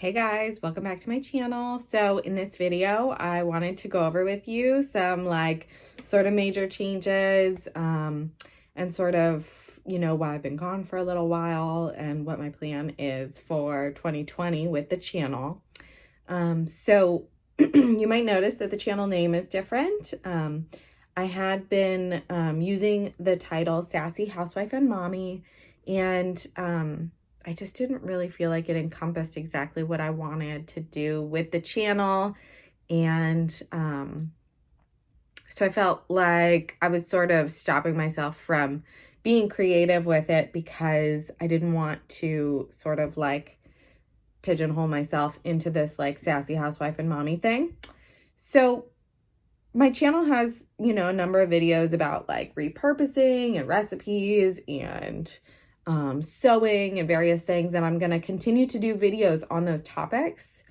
Hey guys, welcome back to my channel. So in this video, I wanted to go over with you some sort of major changes and sort of, why I've been gone for a little while and what my plan is for 2020 with the channel. So you might notice that the channel name is different. I had been using the title Sassy Housewife and Mommy, and I just didn't really feel like it encompassed exactly what I wanted to do with the channel. And so I felt like I was sort of stopping myself from being creative with it because I didn't want to sort of pigeonhole myself into this sassy housewife and mommy thing. So my channel has, a number of videos about repurposing and recipes and sewing and various things, and I'm going to continue to do videos on those topics.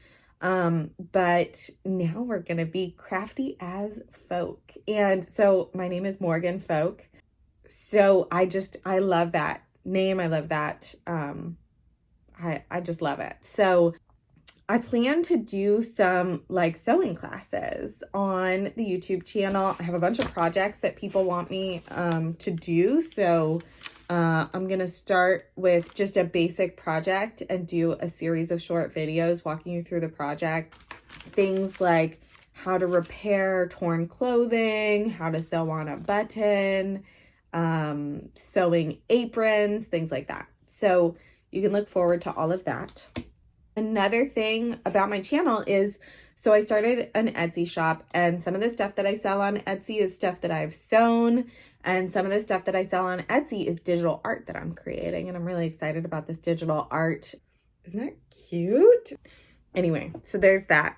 But now we're going to be crafty as folk. And so my name is Morgan Folk. So I love that name. I love that. I just love it. So I plan to do some sewing classes on the YouTube channel. I have a bunch of projects that people want me to do. So I'm going to start with just a basic project and do a series of short videos walking you through the project. Things like how to repair torn clothing, how to sew on a button, sewing aprons, things like that. So you can look forward to all of that. Another thing about my channel is, so I started an Etsy shop, and some of the stuff that I sell on Etsy is stuff that I've sewn, and some of the stuff that I sell on Etsy is digital art that I'm creating, and I'm really excited about this digital art. Isn't that cute? Anyway, so there's that.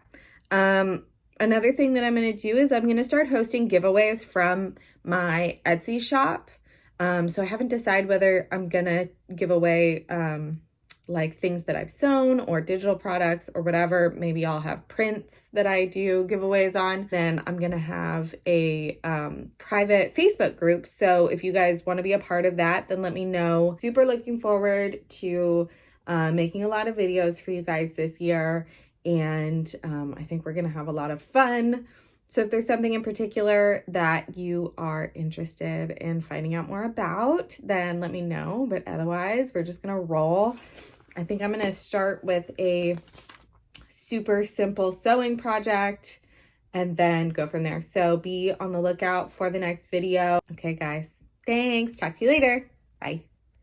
Another thing that I'm going to do is I'm going to start hosting giveaways from my Etsy shop. So I haven't decided whether I'm going to give away things that I've sewn or digital products or whatever. Maybe I'll have prints that I do giveaways on. Then I'm going to have a private Facebook group. So if you guys want to be a part of that, then let me know. Super looking forward to making a lot of videos for you guys this year. And I think we're going to have a lot of fun. So if there's something in particular that you are interested in finding out more about, then let me know. But otherwise, we're just going to roll. I think I'm going to start with a super simple sewing project and then go from there. So be on the lookout for the next video. Okay, guys. Thanks. Talk to you later. Bye.